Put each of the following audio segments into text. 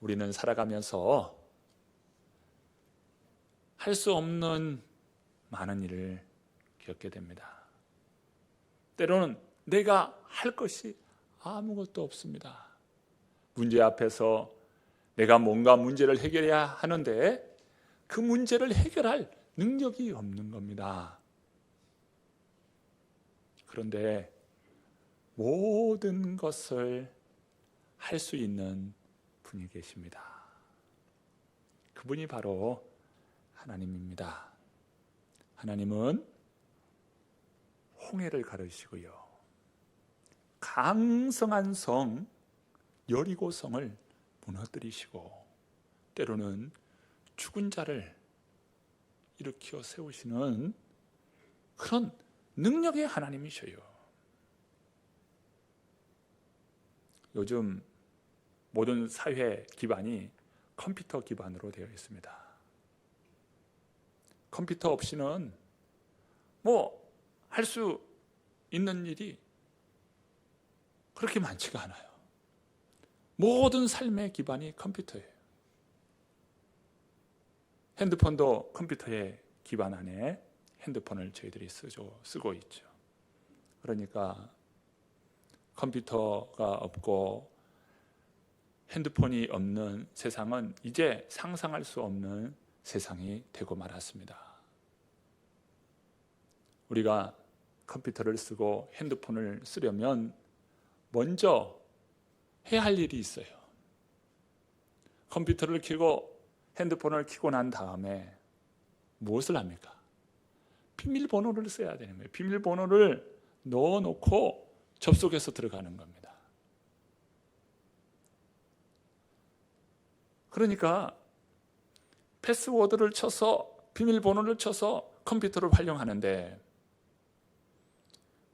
우리는 살아가면서 할 수 없는 많은 일을 겪게 됩니다. 때로는 내가 할 것이 아무것도 없습니다. 문제 앞에서 내가 뭔가 문제를 해결해야 하는데 그 문제를 해결할 능력이 없는 겁니다. 그런데 모든 것을 할 수 있는 분이 계십니다. 그분이 바로 하나님입니다. 하나님은 홍해를 가르시고요, 강성한 성 여리고성을 무너뜨리시고, 때로는 죽은 자를 일으켜 세우시는 그런 능력의 하나님이셔요. 요즘 모든 사회 기반이 컴퓨터 기반으로 되어 있습니다. 컴퓨터 없이는 할 수 있는 일이 그렇게 많지가 않아요. 모든 삶의 기반이 컴퓨터예요. 핸드폰도 컴퓨터의 기반 안에 핸드폰을 저희들이 쓰고 있죠. 그러니까 컴퓨터가 없고 핸드폰이 없는 세상은 이제 상상할 수 없는 세상이 되고 말았습니다. 우리가 컴퓨터를 쓰고 핸드폰을 쓰려면 먼저 해야 할 일이 있어요. 컴퓨터를 켜고 핸드폰을 켜고 난 다음에 무엇을 합니까? 비밀번호를 써야 되는 거예요. 비밀번호를 넣어놓고 접속해서 들어가는 겁니다. 그러니까 패스워드를 쳐서, 비밀번호를 쳐서 컴퓨터를 활용하는데,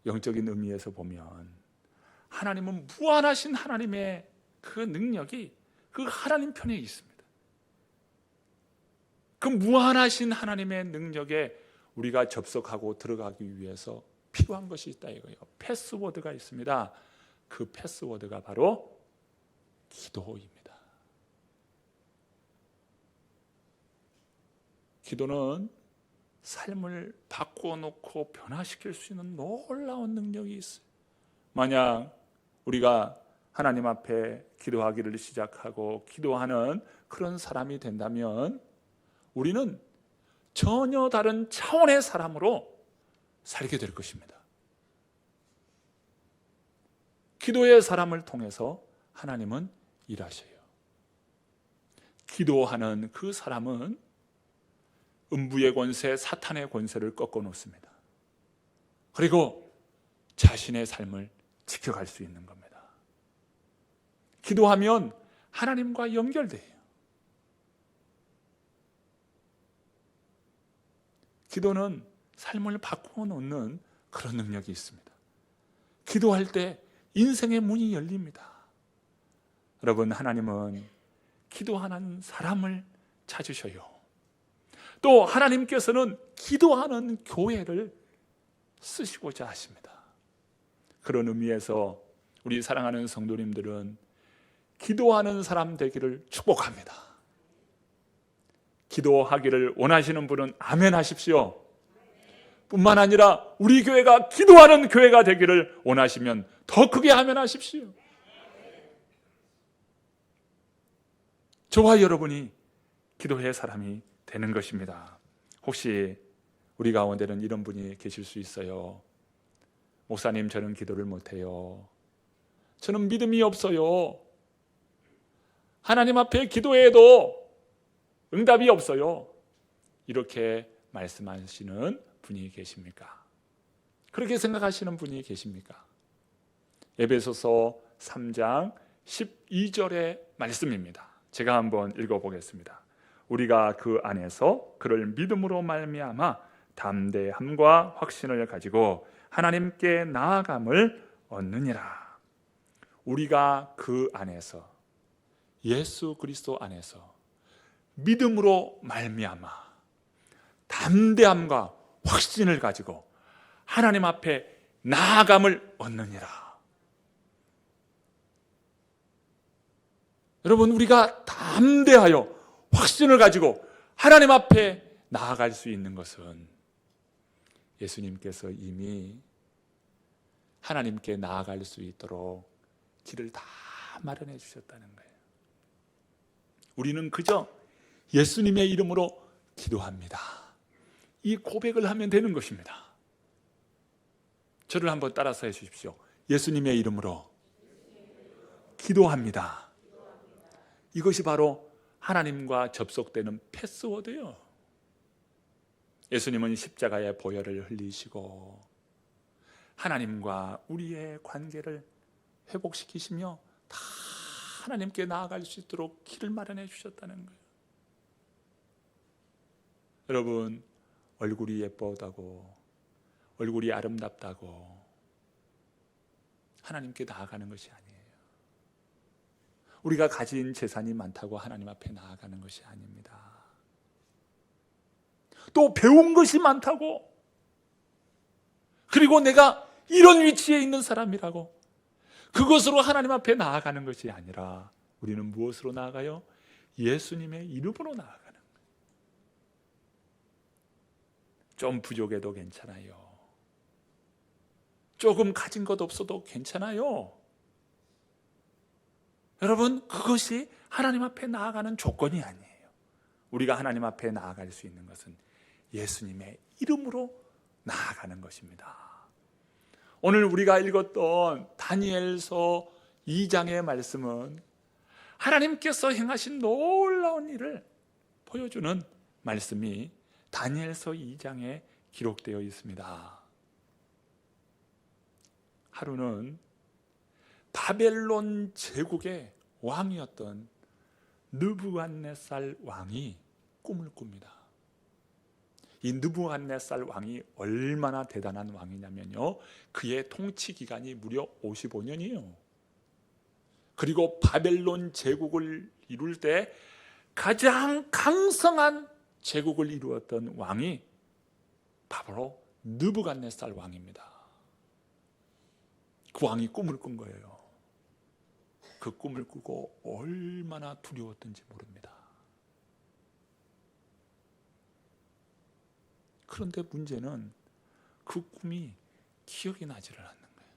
영적인 의미에서 보면 하나님은 무한하신 하나님의 그 능력이 그 하나님 편에 있습니다. 그 무한하신 하나님의 능력에 우리가 접속하고 들어가기 위해서 필요한 것이 있다 이거예요. 패스워드가 있습니다. 그 패스워드가 바로 기도입니다. 기도는 삶을 바꾸어 놓고 변화시킬 수 있는 놀라운 능력이 있어요. 만약 우리가 하나님 앞에 기도하기를 시작하고 기도하는 그런 사람이 된다면 우리는 전혀 다른 차원의 사람으로 살게 될 것입니다. 기도의 사람을 통해서 하나님은 일하셔요. 기도하는 그 사람은 음부의 권세, 사탄의 권세를 꺾어 놓습니다. 그리고 자신의 삶을 지켜갈 수 있는 겁니다. 기도하면 하나님과 연결돼요. 기도는 삶을 바꾸어 놓는 그런 능력이 있습니다. 기도할 때 인생의 문이 열립니다. 여러분, 하나님은 기도하는 사람을 찾으셔요. 또 하나님께서는 기도하는 교회를 쓰시고자 하십니다. 그런 의미에서 우리 사랑하는 성도님들은 기도하는 사람 되기를 축복합니다. 기도하기를 원하시는 분은 아멘 하십시오. 뿐만 아니라 우리 교회가 기도하는 교회가 되기를 원하시면 더 크게 아멘 하십시오. 저와 여러분이 기도의 사람이 되는 것입니다. 혹시 우리 가운데는 이런 분이 계실 수 있어요. 목사님, 저는 기도를 못해요. 저는 믿음이 없어요. 하나님 앞에 기도해도 응답이 없어요. 이렇게 말씀하시는 분이 계십니까? 그렇게 생각하시는 분이 계십니까? 에베소서 3장 12절의 말씀입니다. 제가 한번 읽어보겠습니다. 우리가 그 안에서 그를 믿음으로 말미암아 담대함과 확신을 가지고 하나님께 나아감을 얻느니라. 우리가 그 안에서, 예수 그리스도 안에서 믿음으로 말미암아 담대함과 확신을 가지고 하나님 앞에 나아감을 얻느니라. 여러분, 우리가 담대하여 확신을 가지고 하나님 앞에 나아갈 수 있는 것은 예수님께서 이미 하나님께 나아갈 수 있도록 길을 다 마련해 주셨다는 거예요. 우리는 그저 예수님의 이름으로 기도합니다. 이 고백을 하면 되는 것입니다. 저를 한번 따라서 해 주십시오. 예수님의 이름으로 기도합니다. 이것이 바로 하나님과 접속되는 패스워드예요. 예수님은 십자가의 보혈을 흘리시고 하나님과 우리의 관계를 회복시키시며 다 하나님께 나아갈 수 있도록 길을 마련해 주셨다는 거예요. 여러분, 얼굴이 예쁘다고, 얼굴이 아름답다고 하나님께 나아가는 것이 아니에요. 우리가 가진 재산이 많다고 하나님 앞에 나아가는 것이 아닙니다. 또 배운 것이 많다고, 그리고 내가 이런 위치에 있는 사람이라고 그것으로 하나님 앞에 나아가는 것이 아니라 우리는 무엇으로 나아가요? 예수님의 이름으로 나아가는 거예요. 좀 부족해도 괜찮아요. 조금 가진 것 없어도 괜찮아요. 여러분, 그것이 하나님 앞에 나아가는 조건이 아니에요. 우리가 하나님 앞에 나아갈 수 있는 것은 예수님의 이름으로 나아가는 것입니다. 오늘 우리가 읽었던 다니엘서 2장의 말씀은 하나님께서 행하신 놀라운 일을 보여주는 말씀이 다니엘서 2장에 기록되어 있습니다. 하루는 바벨론 제국의 왕이었던 느부갓네살 왕이 꿈을 꿉니다. 이 느부갓네살 왕이 얼마나 대단한 왕이냐면요, 그의 통치 기간이 무려 55년이에요. 그리고 바벨론 제국을 이룰 때 가장 강성한 제국을 이루었던 왕이 바로 느부갓네살 왕입니다. 그 왕이 꿈을 꾼 거예요. 그 꿈을 꾸고 얼마나 두려웠던지 모릅니다. 그런데 문제는 그 꿈이 기억이 나지를 않는 거예요.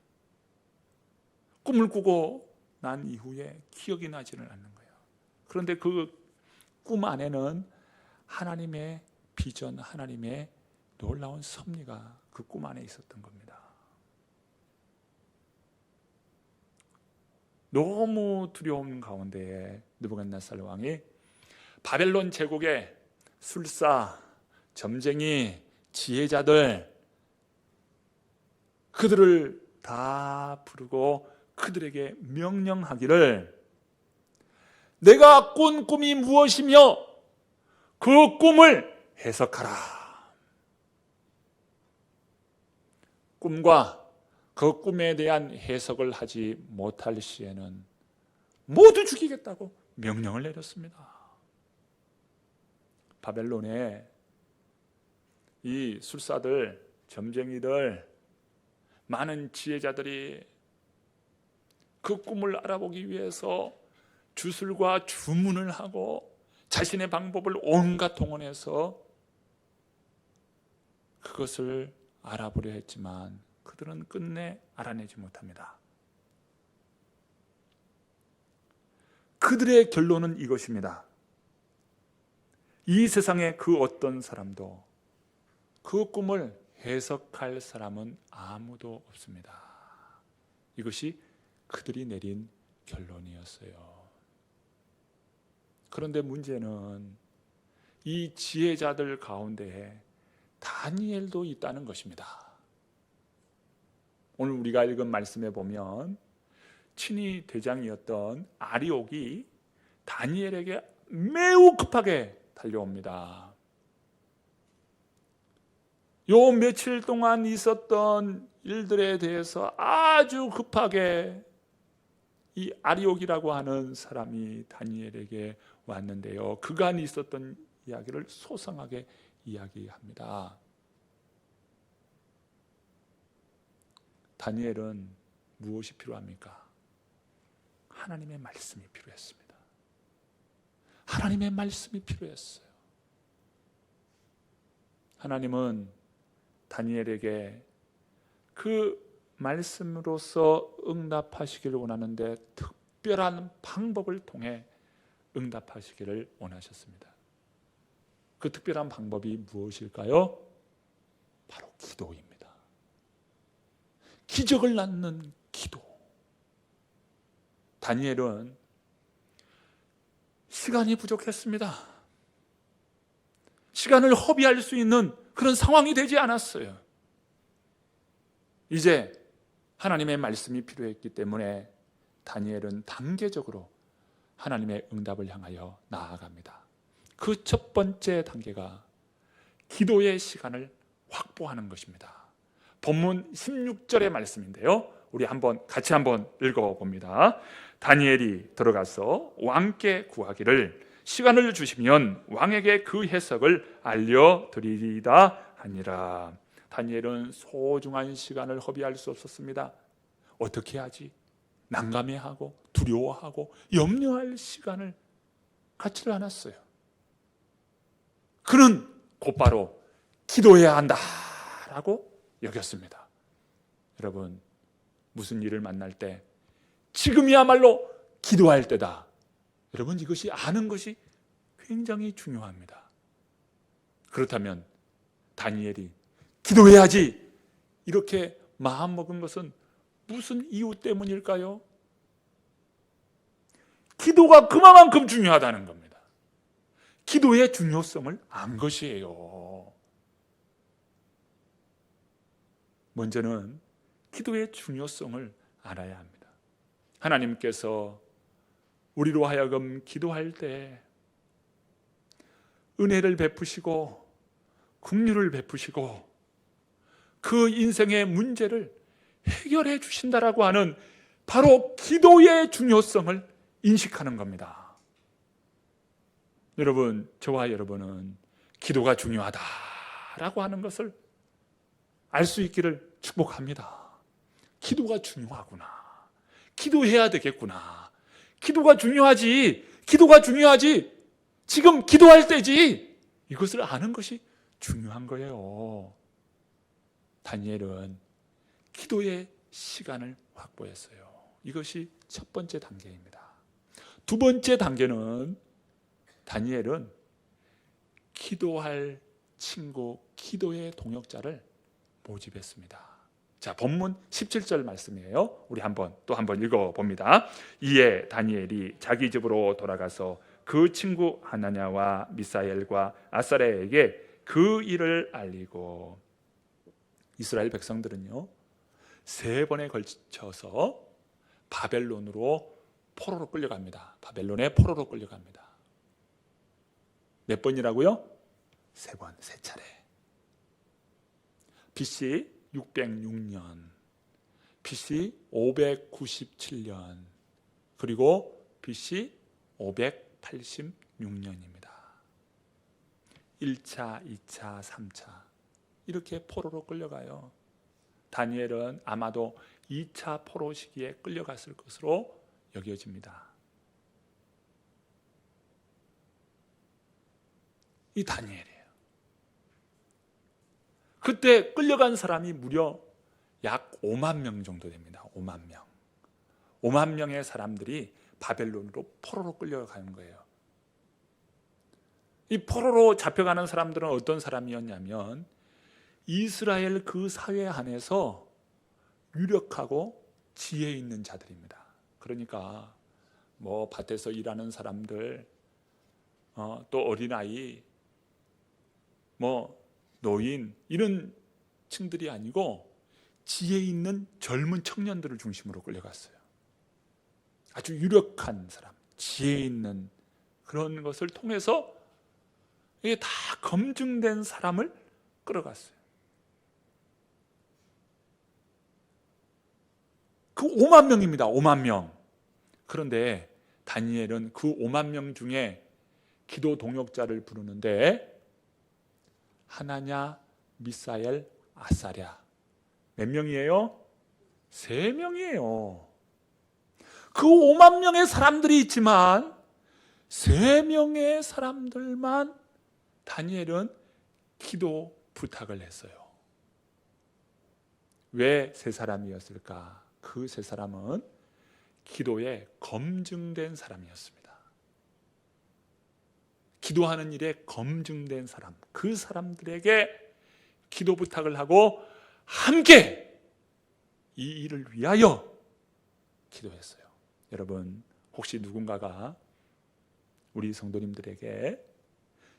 꿈을 꾸고 난 이후에 기억이 나지를 않는 거예요. 그런데 그 꿈 안에는 하나님의 비전, 하나님의 놀라운 섭리가 그 꿈 안에 있었던 겁니다. 너무 두려움 가운데에 느부갓네살 왕이 바벨론 제국의 술사, 점쟁이, 지혜자들, 그들을 다 부르고 그들에게 명령하기를, 내가 꾼 꿈이 무엇이며 그 꿈을 해석하라. 꿈과 그 꿈에 대한 해석을 하지 못할 시에는 모두 죽이겠다고 명령을 내렸습니다. 바벨론에 이 술사들, 점쟁이들, 많은 지혜자들이 그 꿈을 알아보기 위해서 주술과 주문을 하고 자신의 방법을 온갖 동원해서 그것을 알아보려 했지만 그들은 끝내 알아내지 못합니다. 그들의 결론은 이것입니다. 이 세상에 그 어떤 사람도 그 꿈을 해석할 사람은 아무도 없습니다. 이것이 그들이 내린 결론이었어요. 그런데 문제는 이 지혜자들 가운데에 다니엘도 있다는 것입니다. 오늘 우리가 읽은 말씀에 보면 친위 대장이었던 아리옥이 다니엘에게 매우 급하게 달려옵니다. 요 며칠 동안 있었던 일들에 대해서 아주 급하게 이 아리옥이라고 하는 사람이 다니엘에게 왔는데요, 그간 있었던 이야기를 소상하게 이야기합니다. 다니엘은 무엇이 필요합니까? 하나님의 말씀이 필요했습니다. 하나님의 말씀이 필요했어요. 하나님은 다니엘에게 그 말씀으로서 응답하시기를 원하는데 특별한 방법을 통해 응답하시기를 원하셨습니다. 그 특별한 방법이 무엇일까요? 바로 기도입니다. 기적을 낳는 기도. 다니엘은 시간이 부족했습니다. 시간을 허비할 수 있는 그런 상황이 되지 않았어요. 이제 하나님의 말씀이 필요했기 때문에 다니엘은 단계적으로 하나님의 응답을 향하여 나아갑니다. 그 첫 번째 단계가 기도의 시간을 확보하는 것입니다. 본문 16절의 말씀인데요, 우리 같이 한번 읽어봅니다. 다니엘이 들어가서 왕께 구하기를 시간을 주시면 왕에게 그 해석을 알려드리리다 하니라. 다니엘은 소중한 시간을 허비할 수 없었습니다. 어떻게 하지? 난감해하고 두려워하고 염려할 시간을 갖지를 않았어요. 그는 곧바로 기도해야 한다라고 여겼습니다. 여러분, 무슨 일을 만날 때 지금이야말로 기도할 때다. 여러분, 이것이 아는 것이 굉장히 중요합니다. 그렇다면 다니엘이 기도해야지 이렇게 마음먹은 것은 무슨 이유 때문일까요? 기도가 그만큼 중요하다는 겁니다. 기도의 중요성을 안 것이에요. 먼저는 기도의 중요성을 알아야 합니다. 하나님께서 우리로 하여금 기도할 때 은혜를 베푸시고 긍휼을 베푸시고 그 인생의 문제를 해결해 주신다라고 하는 바로 기도의 중요성을 인식하는 겁니다. 여러분, 저와 여러분은 기도가 중요하다라고 하는 것을 알 수 있기를 축복합니다. 기도가 중요하구나. 기도해야 되겠구나. 기도가 중요하지. 기도가 중요하지. 지금 기도할 때지. 이것을 아는 것이 중요한 거예요. 다니엘은 기도의 시간을 확보했어요. 이것이 첫 번째 단계입니다. 두 번째 단계는 다니엘은 기도할 친구, 기도의 동역자를 모집했습니다. 자, 본문 17절 말씀이에요. 우리 또 한번 읽어봅니다. 이에 다니엘이 자기 집으로 돌아가서 그 친구 하나냐와 미사엘과 아사랴에게 그 일을 알리고, 이스라엘 백성들은요 3번에 걸쳐서 바벨론으로 포로로 끌려갑니다. 바벨론의 포로로 끌려갑니다. 몇 번이라고요? 3번, 3차례. BC 606년, BC 597년, 그리고 BC 586년입니다. 1차, 2차, 3차 이렇게 포로로 끌려가요. 다니엘은 아마도 2차 포로 시기에 끌려갔을 것으로 여겨집니다. 이 다니엘이에요. 그때 끌려간 사람이 무려 약 5만 명 정도 됩니다. 5만 명. 5만 명의 사람들이 바벨론으로 포로로 끌려가는 거예요. 이 포로로 잡혀가는 사람들은 어떤 사람이었냐면 이스라엘 그 사회 안에서 유력하고 지혜 있는 자들입니다. 그러니까 뭐 밭에서 일하는 사람들, 또 어린아이, 뭐 노인, 이런 층들이 아니고 지혜 있는 젊은 청년들을 중심으로 끌려갔어요. 아주 유력한 사람, 지혜 있는 그런 것을 통해서 이게 다 검증된 사람을 끌어갔어요. 그 5만 명입니다. 5만 명. 그런데 다니엘은 그 5만 명 중에 기도 동역자를 부르는데 하나냐, 미사엘, 아사랴. 몇 명이에요? 3명이에요. 그 5만 명의 사람들이 있지만 3명의 사람들만 다니엘은 기도 부탁을 했어요. 왜 3사람이었을까? 그 3사람은 기도에 검증된 사람이었습니다. 기도하는 일에 검증된 사람, 그 사람들에게 기도 부탁을 하고 함께 이 일을 위하여 기도했어요. 여러분, 혹시 누군가가 우리 성도님들에게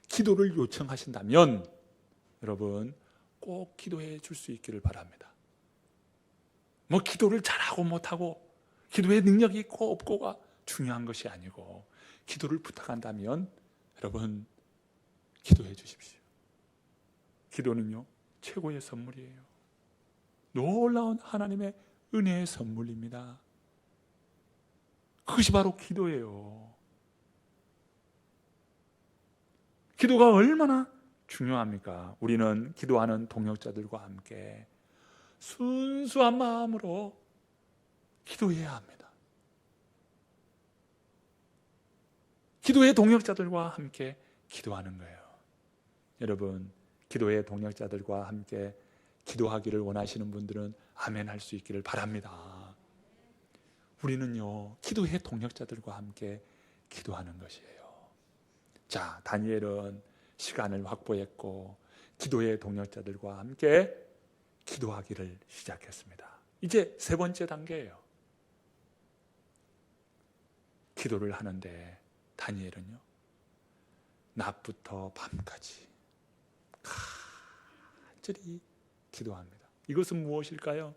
기도를 요청하신다면 여러분 꼭 기도해 줄 수 있기를 바랍니다. 뭐 기도를 잘하고 못하고 기도의 능력이 있고 없고가 중요한 것이 아니고, 기도를 부탁한다면 여러분 기도해 주십시오. 기도는요 최고의 선물이에요. 놀라운 하나님의 은혜의 선물입니다. 그것이 바로 기도예요. 기도가 얼마나 중요합니까? 우리는 기도하는 동역자들과 함께 순수한 마음으로 기도해야 합니다. 기도의 동역자들과 함께 기도하는 거예요. 여러분, 기도의 동역자들과 함께 기도하기를 원하시는 분들은 아멘 할 수 있기를 바랍니다. 우리는요 기도의 동역자들과 함께 기도하는 것이에요. 자, 다니엘은 시간을 확보했고 기도의 동역자들과 함께 기도하기를 시작했습니다. 이제 3번째 단계예요. 기도를 하는데 다니엘은요 낮부터 밤까지 간절히 기도합니다. 이것은 무엇일까요?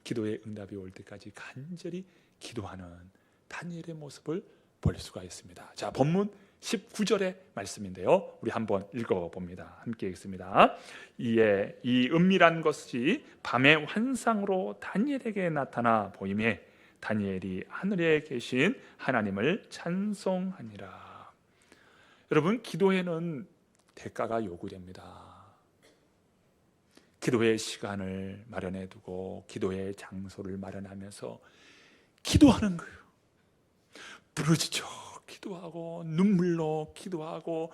기도의 응답이 올 때까지 간절히 기도하는 다니엘의 모습을 볼 수가 있습니다. 자, 본문 19절의 말씀인데요, 우리 한번 읽어봅니다. 함께 읽습니다. 이에 이 은밀한 것이 밤의 환상으로 다니엘에게 나타나 보임에 다니엘이 하늘에 계신 하나님을 찬송하니라. 여러분, 기도에는 대가가 요구됩니다. 기도의 시간을 마련해 두고 기도의 장소를 마련하면서 기도하는 거예요. 부르짖어 기도하고 눈물로 기도하고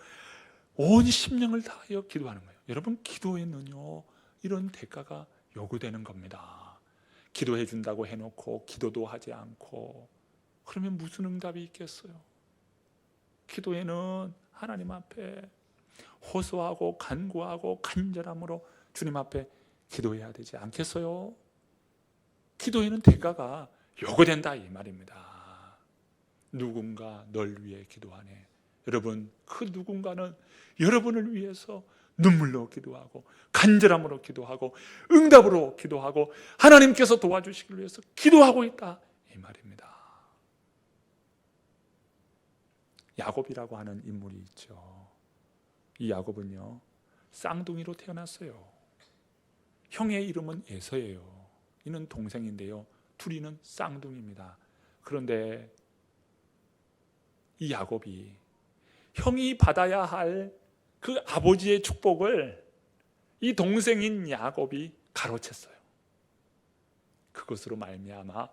온 심령을 다하여 기도하는 거예요. 여러분, 기도에는요 이런 대가가 요구되는 겁니다. 기도해 준다고 해놓고 기도도 하지 않고 그러면 무슨 응답이 있겠어요? 기도에는 하나님 앞에 호소하고 간구하고 간절함으로 주님 앞에 기도해야 되지 않겠어요? 기도에는 대가가 요구된다 이 말입니다. 누군가 널 위해 기도하네. 여러분, 그 누군가는 여러분을 위해서 눈물로 기도하고 간절함으로 기도하고 응답으로 기도하고 하나님께서 도와주시기 위해서 기도하고 있다 이 말입니다. 야곱이라고 하는 인물이 있죠. 이 야곱은요 쌍둥이로 태어났어요. 형의 이름은 에서예요. 이는 동생인데요 둘이는 쌍둥이입니다. 그런데 이 야곱이 형이 받아야 할 그 아버지의 축복을 이 동생인 야곱이 가로챘어요. 그것으로 말미암아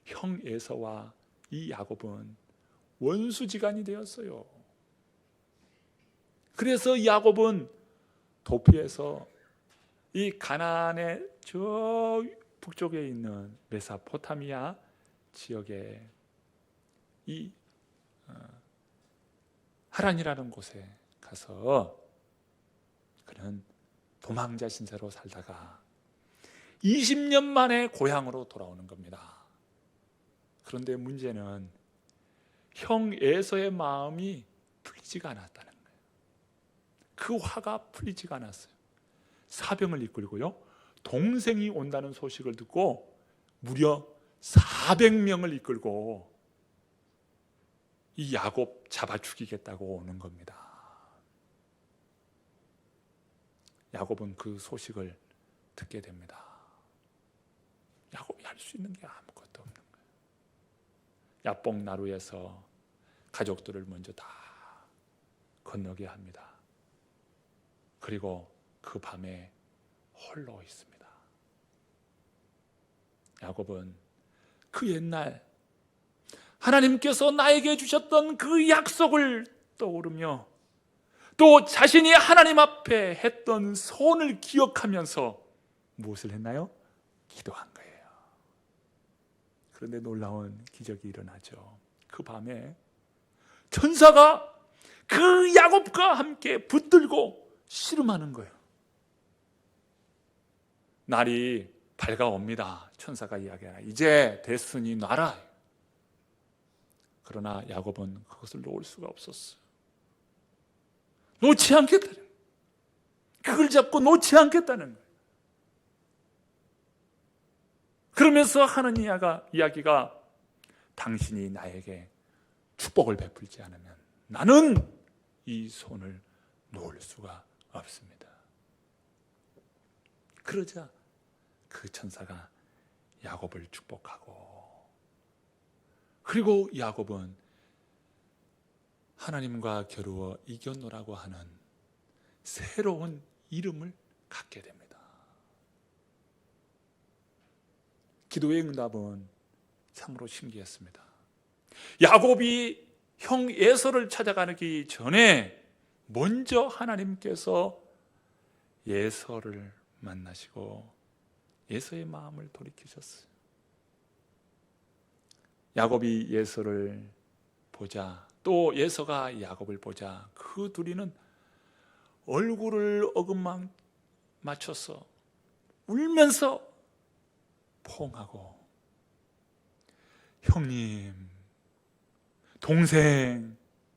형 에서와 이 야곱은 원수지간이 되었어요. 그래서 야곱은 도피해서 이 가나안의 저 북쪽에 있는 메소포타미아 지역에 이 하란이라는 곳에 가서 그는 도망자 신세로 살다가 20년 만에 고향으로 돌아오는 겁니다. 그런데 문제는 형 에서의 마음이 풀리지가 않았다는 거예요. 그 화가 풀리지가 않았어요. 사병을 이끌고요 동생이 온다는 소식을 듣고 무려 400명을 이끌고 이 야곱 잡아 죽이겠다고 오는 겁니다. 야곱은 그 소식을 듣게 됩니다. 야곱이 할 수 있는 게 아무것도 없는 거예요. 야복 나루에서 가족들을 먼저 다 건너게 합니다. 그리고 그 밤에 홀로 있습니다. 야곱은 그 옛날 하나님께서 나에게 주셨던 그 약속을 떠오르며 또 자신이 하나님 앞에 했던 소원을 기억하면서 무엇을 했나요? 기도한 거예요. 그런데 놀라운 기적이 일어나죠. 그 밤에 천사가 그 야곱과 함께 붙들고 씨름하는 거예요. 날이 밝아옵니다. 천사가 이야기하라. 이제 됐으니 놔라. 그러나 야곱은 그것을 놓을 수가 없었어요. 놓지 않겠다는 거예요. 그걸 잡고 놓지 않겠다는 거예요. 그러면서 하는 이야기가 당신이 나에게 축복을 베풀지 않으면 나는 이 손을 놓을 수가 없습니다. 그러자 그 천사가 야곱을 축복하고, 그리고 야곱은 하나님과 겨루어 이겼노라고 하는 새로운 이름을 갖게 됩니다. 기도의 응답은 참으로 신기했습니다. 야곱이 형 에서를 찾아가기 전에 먼저 하나님께서 에서를 만나시고 에서의 마음을 돌이키셨어요. 야곱이 에서를 보자, 또 에서가 야곱을 보자, 그 둘이는 얼굴을 어금망 맞춰서 울면서 포옹하고 형님, 동생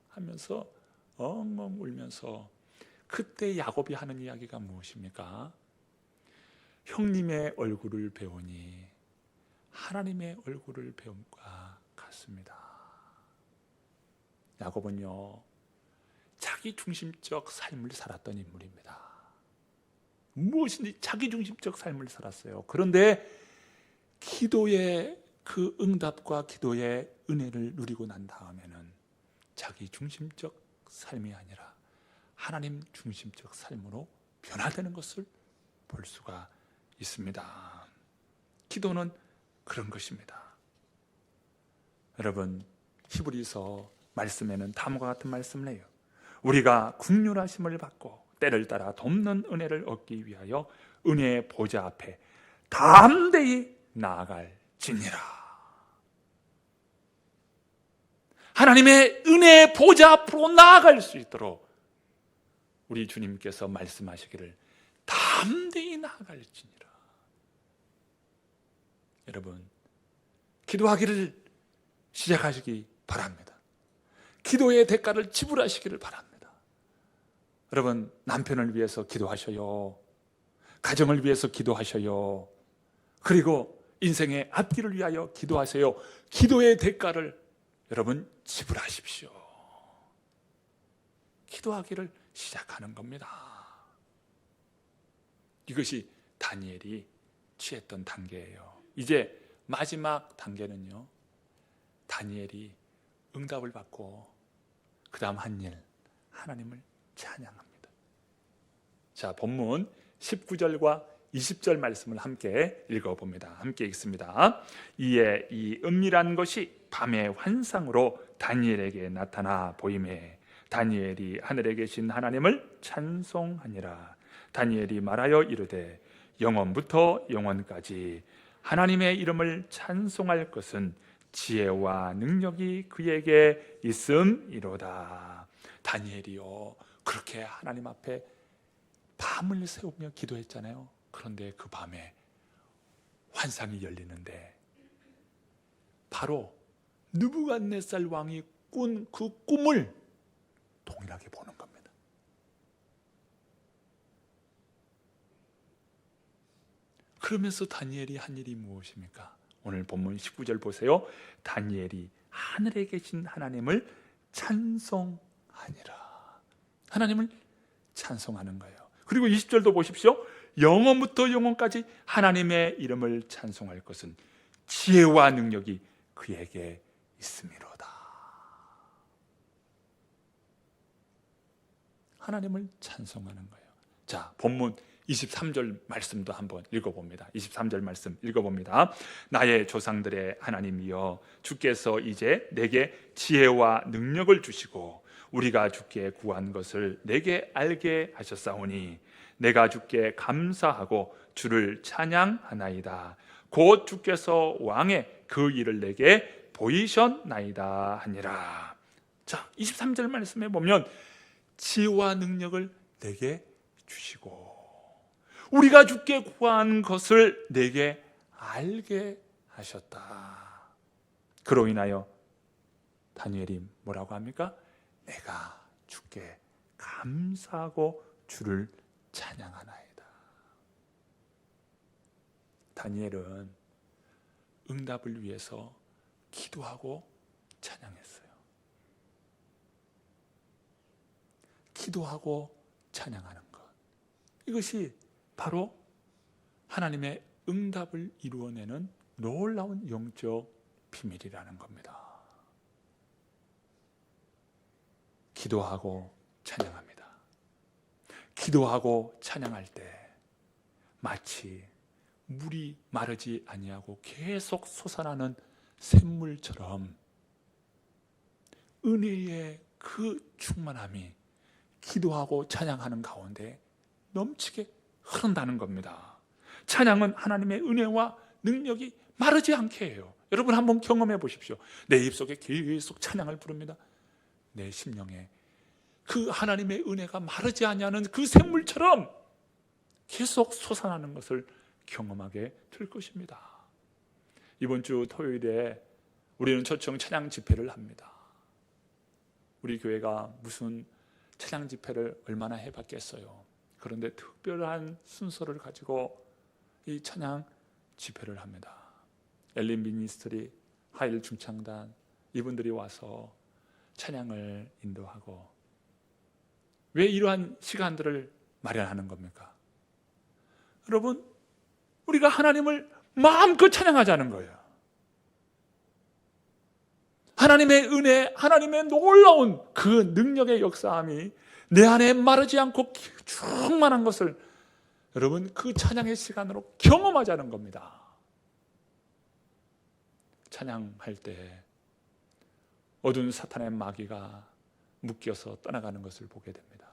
하면서 엉엉 울면서, 그때 야곱이 하는 이야기가 무엇입니까? 형님의 얼굴을 배우니 하나님의 얼굴을 배움과 같습니다. 야곱은요, 자기 중심적 삶을 살았던 인물입니다. 무엇인지 자기 중심적 삶을 살았어요. 그런데 기도의 그 응답과 기도의 은혜를 누리고 난 다음에는 자기 중심적 삶이 아니라 하나님 중심적 삶으로 변화되는 것을 볼 수가 있습니다. 기도는 그런 것입니다. 여러분, 히브리서 말씀에는 다음과 같은 말씀을 해요. 우리가 긍휼하심을 받고 때를 따라 돕는 은혜를 얻기 위하여 은혜의 보좌 앞에 담대히 나아갈지니라. 하나님의 은혜의 보좌 앞으로 나아갈 수 있도록 우리 주님께서 말씀하시기를 담대히 나아갈지니라. 여러분, 기도하기를 시작하시기 바랍니다. 기도의 대가를 지불하시기를 바랍니다. 여러분, 남편을 위해서 기도하셔요. 가정을 위해서 기도하셔요. 그리고 인생의 앞길을 위하여 기도하세요. 기도의 대가를 여러분 지불하십시오. 기도하기를 시작하는 겁니다. 이것이 다니엘이 취했던 단계예요. 이제 마지막 단계는요, 다니엘이 응답을 받고 그 다음 한 일, 하나님을 찬양합니다. 자, 본문 19절과 20절 말씀을 함께 읽어봅니다. 함께 읽습니다. 이에 이 은밀한 것이 밤의 환상으로 다니엘에게 나타나 보이매 다니엘이 하늘에 계신 하나님을 찬송하니라. 다니엘이 말하여 이르되 영원부터 영원까지 하나님의 이름을 찬송할 것은 지혜와 능력이 그에게 있음이로다. 다니엘이요, 그렇게 하나님 앞에 밤을 새우며 기도했잖아요. 그런데 그 밤에 환상이 열리는데 바로 느부갓네살 왕이 꾼 그 꿈을 동일하게 보는 겁니다. 그러면서 다니엘이 한 일이 무엇입니까? 오늘 본문 19절 보세요. 다니엘이 하늘에 계신 하나님을 찬송하니라. 하나님을 찬송하는 거예요. 그리고 20절도 보십시오. 영원부터 영원까지 하나님의 이름을 찬송할 것은 지혜와 능력이 그에게 있음이로다. 하나님을 찬송하는 거예요. 자, 본문 23절 말씀도 한번 읽어봅니다. 23절 말씀 읽어봅니다. 나의 조상들의 하나님이여, 주께서 이제 내게 지혜와 능력을 주시고 우리가 주께 구한 것을 내게 알게 하셨사오니 내가 주께 감사하고 주를 찬양하나이다. 곧 주께서 왕의 그 일을 내게 보이셨나이다 하니라. 자, 23절 말씀에 보면 지혜와 능력을 내게 주시고 우리가 주께 구한 것을 내게 알게 하셨다. 그로 인하여 다니엘이 뭐라고 합니까? 내가 주께 감사하고 주를 찬양하나이다. 다니엘은 응답을 위해서 기도하고 찬양했어요. 기도하고 찬양하는 것, 이것이 바로 하나님의 응답을 이루어내는 놀라운 영적 비밀이라는 겁니다. 기도하고 찬양합니다. 기도하고 찬양할 때 마치 물이 마르지 아니하고 계속 솟아나는 샘물처럼 은혜의 그 충만함이 기도하고 찬양하는 가운데 넘치게 흐른다는 겁니다. 찬양은 하나님의 은혜와 능력이 마르지 않게 해요. 여러분 한번 경험해 보십시오. 내 입속에 계속 찬양을 부릅니다. 내 심령에 그 하나님의 은혜가 마르지 아니하는 그 샘물처럼 계속 솟아나는 것을 경험하게 될 것입니다. 이번 주 토요일에 우리는 초청 찬양 집회를 합니다. 우리 교회가 무슨 찬양 집회를 얼마나 해봤겠어요. 그런데 특별한 순서를 가지고 이 찬양 집회를 합니다. 엘린 미니스트리, 하일 중창단 이분들이 와서 찬양을 인도하고, 왜 이러한 시간들을 마련하는 겁니까? 여러분, 우리가 하나님을 마음껏 찬양하자는 거예요. 하나님의 은혜, 하나님의 놀라운 그 능력의 역사함이 내 안에 마르지 않고 충만한 것을 여러분 그 찬양의 시간으로 경험하자는 겁니다. 찬양할 때 어두운 사탄의 마귀가 묶여서 떠나가는 것을 보게 됩니다.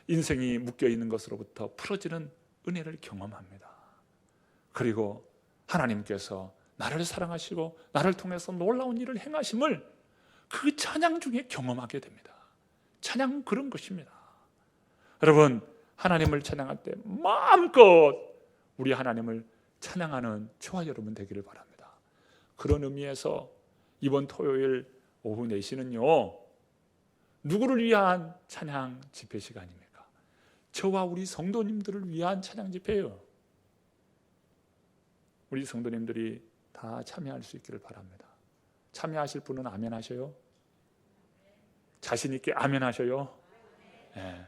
인생이 묶여있는 것으로부터 풀어지는 은혜를 경험합니다. 그리고 하나님께서 나를 사랑하시고 나를 통해서 놀라운 일을 행하심을 그 찬양 중에 경험하게 됩니다. 찬양은 그런 것입니다. 여러분, 하나님을 찬양할 때 마음껏 우리 하나님을 찬양하는 저와 여러분 되기를 바랍니다. 그런 의미에서 이번 토요일 오후 4시는요 누구를 위한 찬양 집회 시간입니까? 저와 우리 성도님들을 위한 찬양 집회예요. 우리 성도님들이 다 참여할 수 있기를 바랍니다. 참여하실 분은 아멘 하셔요? 자신 있게 아멘 하셔요? 네,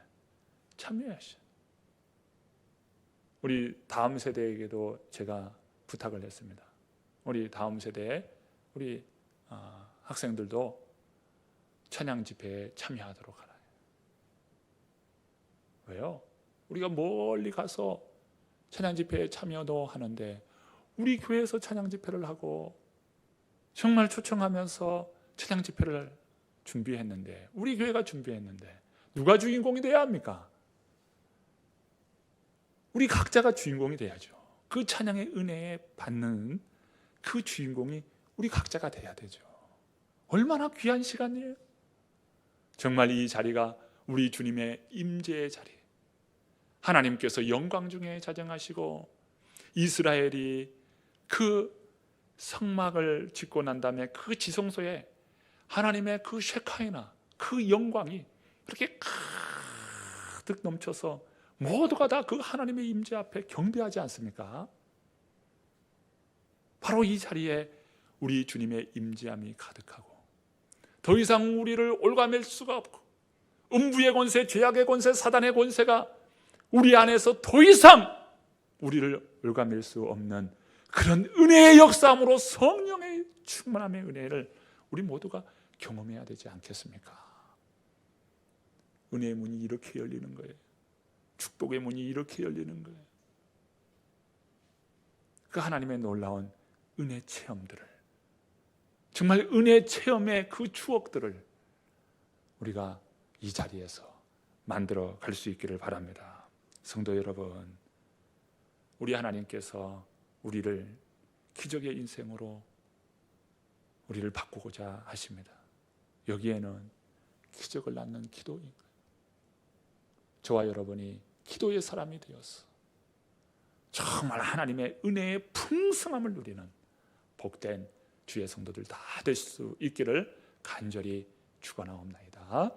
참여하셔요. 우리 다음 세대에게도 제가 부탁을 했습니다. 우리 다음 세대에 우리 학생들도 찬양 집회에 참여하도록 하라. 왜요? 우리가 멀리 가서 찬양 집회에 참여도 하는데 우리 교회에서 찬양 집회를 하고 정말 초청하면서 찬양 집회를 준비했는데, 우리 교회가 준비했는데 누가 주인공이 돼야 합니까? 우리 각자가 주인공이 돼야죠. 그 찬양의 은혜에 받는 그 주인공이 우리 각자가 돼야 되죠. 얼마나 귀한 시간이에요. 정말 이 자리가 우리 주님의 임재의 자리, 하나님께서 영광 중에 자정하시고 이스라엘이 그 성막을 짓고 난 다음에 그 지성소에 하나님의 그 셰카이나 그 영광이 그렇게 가득 넘쳐서 모두가 다 그 하나님의 임재 앞에 경배하지 않습니까? 바로 이 자리에 우리 주님의 임재함이 가득하고 더 이상 우리를 올가맬 수가 없고 음부의 권세, 죄악의 권세, 사단의 권세가 우리 안에서 더 이상 우리를 올가맬 수 없는 그런 은혜의 역사함으로 성령의 충만함의 은혜를 우리 모두가 경험해야 되지 않겠습니까? 은혜의 문이 이렇게 열리는 거예요. 축복의 문이 이렇게 열리는 거예요. 그 하나님의 놀라운 은혜 체험들을, 정말 은혜 체험의 그 추억들을 우리가 이 자리에서 만들어 갈 수 있기를 바랍니다. 성도 여러분, 우리 하나님께서 우리를 기적의 인생으로 우리를 바꾸고자 하십니다. 여기에는 기적을 낳는 기도인 거예요. 저와 여러분이 기도의 사람이 되어서 정말 하나님의 은혜의 풍성함을 누리는 복된 주의 성도들 다 될 수 있기를 간절히 축원하옵나이다.